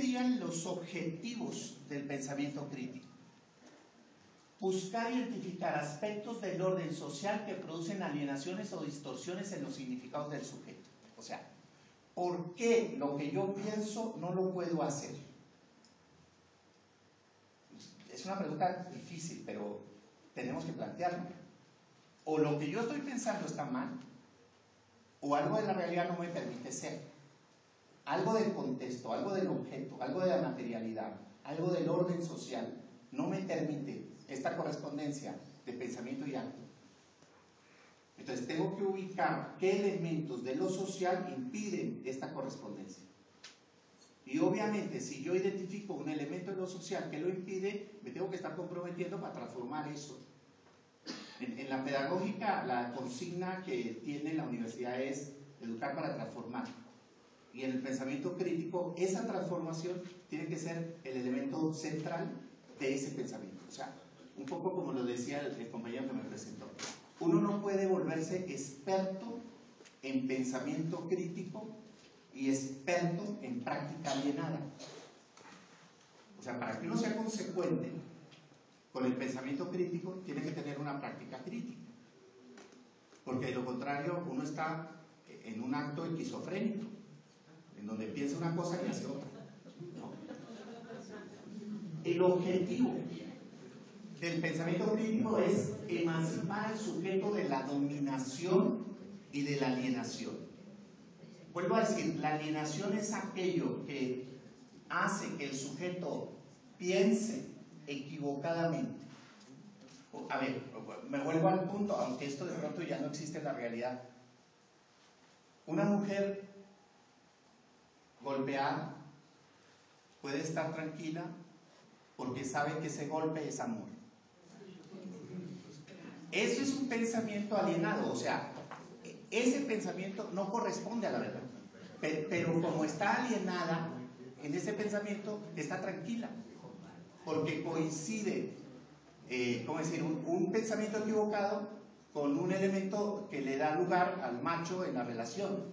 serían los objetivos del pensamiento crítico? Buscar identificar aspectos del orden social que producen alienaciones o distorsiones en los significados del sujeto. O sea, ¿por qué lo que yo pienso no lo puedo hacer? Es una pregunta difícil, pero tenemos que plantearlo. O lo que yo estoy pensando está mal, o algo de la realidad no me permite ser. Algo del contexto, algo del objeto, algo de la materialidad, algo del orden social no me permite esta correspondencia de pensamiento y acto. Entonces tengo que ubicar qué elementos de lo social impiden esta correspondencia. Y obviamente si yo identifico un elemento de lo social que lo impide, me tengo que estar comprometiendo para transformar eso. En la pedagógica, la consigna que tiene la universidad es educar para transformar. Y en el pensamiento crítico, esa transformación tiene que ser el elemento central de ese pensamiento. O sea, un poco como lo decía el compañero que me presentó. Uno no puede volverse experto en pensamiento crítico y experto en práctica alienada. O sea, para que uno sea consecuente con el pensamiento crítico, tiene que tener una práctica crítica. Porque de lo contrario, uno está en un acto esquizofrénico, en donde piensa una cosa y hace otra. ¿No? El objetivo del pensamiento crítico es emancipar al sujeto de la dominación y de la alienación. Vuelvo a decir, la alienación es aquello que hace que el sujeto piense equivocadamente. A ver, me vuelvo al punto, aunque esto de pronto ya no existe en la realidad. Una mujer golpeada puede estar tranquila porque sabe que ese golpe es amor. Eso es un pensamiento alienado, o sea, ese pensamiento no corresponde a la verdad, pero como está alienada en ese pensamiento, está tranquila, porque coincide, ¿cómo decir?, un pensamiento equivocado con un elemento que le da lugar al macho en la relación,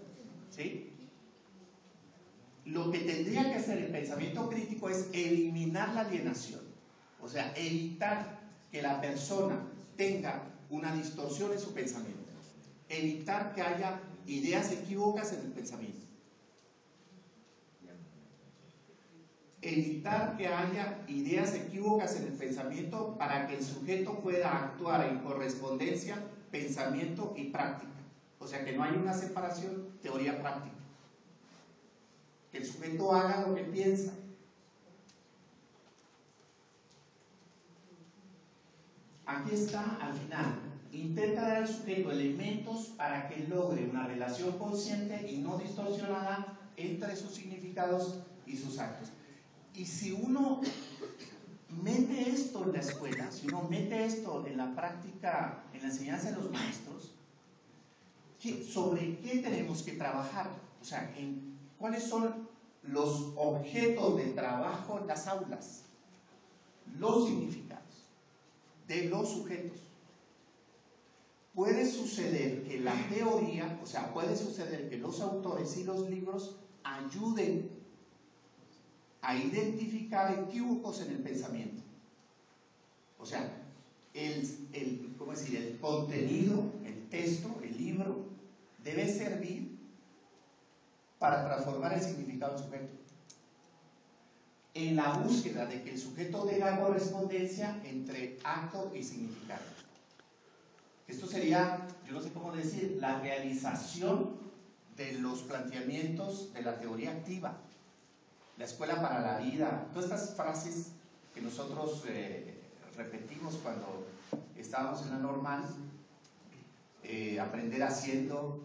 ¿sí? Lo que tendría que hacer el pensamiento crítico es eliminar la alienación, o sea, evitar que la persona tenga una distorsión en su pensamiento, evitar que haya ideas equívocas en el pensamiento, evitar que haya ideas equívocas en el pensamiento para que el sujeto pueda actuar en correspondencia, pensamiento y práctica. O sea, que no hay una separación teoría-práctica. Que el sujeto haga lo que piensa. Aquí está al final. Intenta dar al sujeto elementos para que logre una relación consciente y no distorsionada entre sus significados y sus actos. Y si uno mete esto en la escuela, si uno mete esto en la práctica, en la enseñanza de los maestros, ¿sobre qué tenemos que trabajar? O sea, ¿cuáles son los objetos de trabajo en las aulas? Los significados de los sujetos. Puede suceder que la teoría, o sea, puede suceder que los autores y los libros ayuden a identificar equívocos en el pensamiento. O sea, ¿cómo decir?, el contenido, el texto, el libro, debe servir para transformar el significado del sujeto. En la búsqueda de que el sujeto tenga correspondencia entre acto y significado. Esto sería, yo no sé cómo decir, la realización de los planteamientos de la teoría activa, la escuela para la vida, todas estas frases que nosotros repetimos cuando estábamos en la normal, aprender haciendo,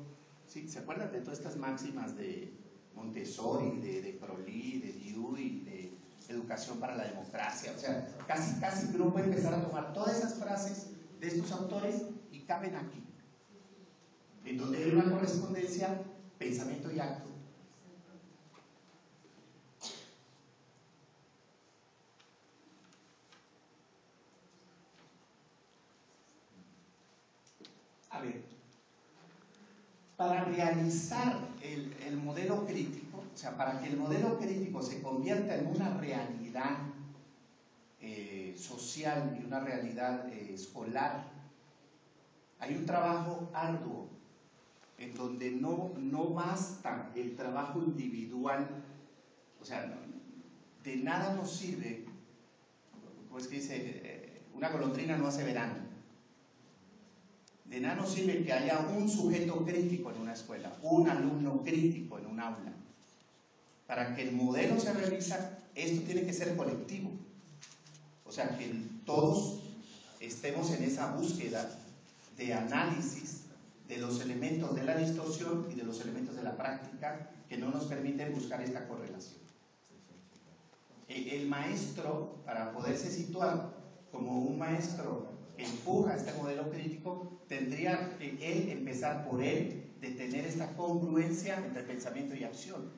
¿sí? ¿Se acuerdan de todas estas máximas de Montessori, de Crowley, de Dewey, de educación para la democracia? O sea, casi que uno puede empezar a tomar todas esas frases de estos autores y caben aquí, en donde hay una correspondencia pensamiento y acto. A ver, para realizar el modelo crítico, O sea, para que el modelo crítico se convierta en una realidad social y una realidad escolar, hay un trabajo arduo en donde no basta el trabajo individual. O sea, de nada nos sirve, como es que dice, una golondrina no hace verano. De nada nos sirve que haya un sujeto crítico en una escuela, un alumno crítico en un aula. Para que el modelo se realiza, esto tiene que ser colectivo. O sea, que todos estemos en esa búsqueda de análisis de los elementos de la distorsión y de los elementos de la práctica que no nos permiten buscar esta correlación. El maestro, para poderse situar como un maestro que empuja este modelo crítico, tendría que él empezar por él, de tener esta congruencia entre pensamiento y acción.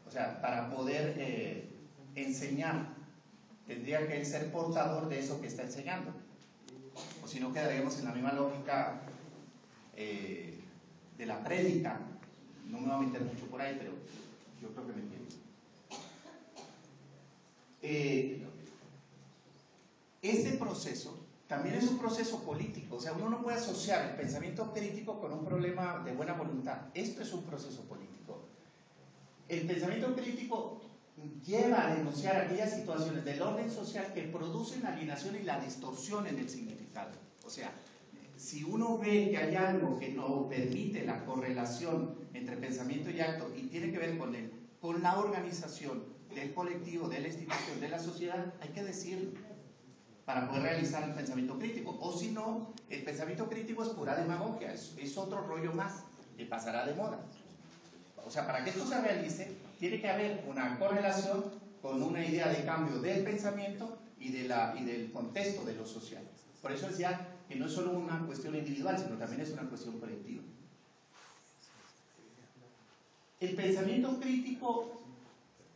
O sea, para poder enseñar, tendría que él ser portador de eso que está enseñando. O si no, quedaríamos en la misma lógica de la prédica. No me voy a meter mucho por ahí, pero yo creo que me entiendo. Este proceso también es un proceso político. O sea, uno no puede asociar el pensamiento crítico con un problema de buena voluntad. Esto es un proceso político. El pensamiento crítico lleva a denunciar aquellas situaciones del orden social que producen la alienación y la distorsión en el significado. O sea, si uno ve que hay algo que no permite la correlación entre pensamiento y acto y tiene que ver con la organización del colectivo, de la institución, de la sociedad, hay que decirlo para poder realizar el pensamiento crítico. O si no, el pensamiento crítico es pura demagogia, es otro rollo más que pasará de moda. O sea, para que esto se realice, tiene que haber una correlación con una idea de cambio del pensamiento y del contexto de lo social. Por eso decía que no es solo una cuestión individual, sino también es una cuestión colectiva. El pensamiento crítico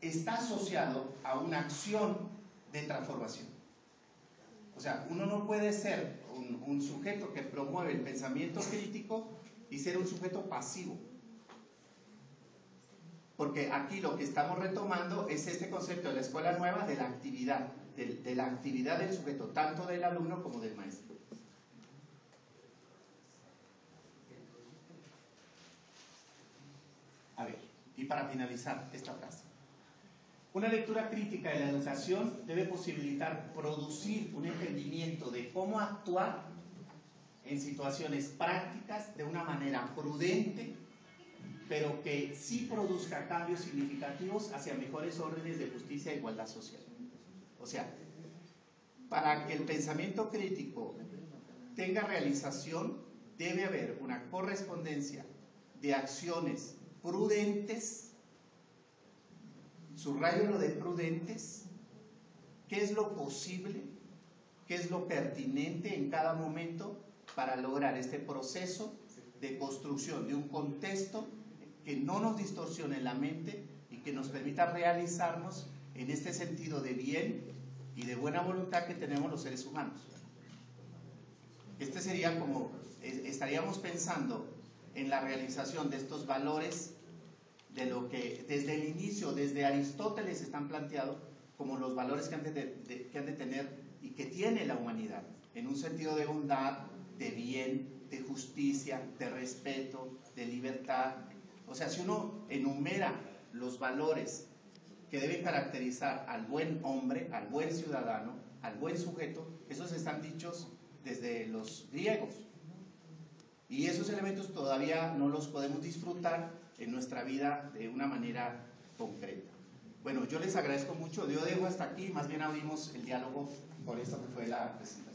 está asociado a una acción de transformación. O sea, uno no puede ser un sujeto que promueve el pensamiento crítico y ser un sujeto pasivo. Porque aquí lo que estamos retomando es este concepto de la escuela nueva de la actividad, de la actividad del sujeto, tanto del alumno como del maestro. A ver, y para finalizar esta frase. Una lectura crítica de la educación debe posibilitar producir un entendimiento de cómo actuar en situaciones prácticas de una manera prudente, pero que sí produzca cambios significativos hacia mejores órdenes de justicia e igualdad social. O sea, para que el pensamiento crítico tenga realización, debe haber una correspondencia de acciones prudentes. Subrayo lo de prudentes. ¿Qué es lo posible? ¿Qué es lo pertinente en cada momento para lograr este proceso de construcción de un contexto que no nos distorsione la mente y que nos permita realizarnos en este sentido de bien y de buena voluntad que tenemos los seres humanos? Este sería como, estaríamos pensando en la realización de estos valores de lo que desde el inicio, desde Aristóteles, están planteados como los valores que han de tener y que tiene la humanidad, en un sentido de bondad, de bien, de justicia, de respeto, de libertad. O sea, si uno enumera los valores que deben caracterizar al buen hombre, al buen ciudadano, al buen sujeto, esos están dichos desde los griegos. Y esos elementos todavía no los podemos disfrutar en nuestra vida de una manera concreta. Bueno, yo les agradezco mucho. Yo dejo hasta aquí, más bien abrimos el diálogo por esto que fue la presentación.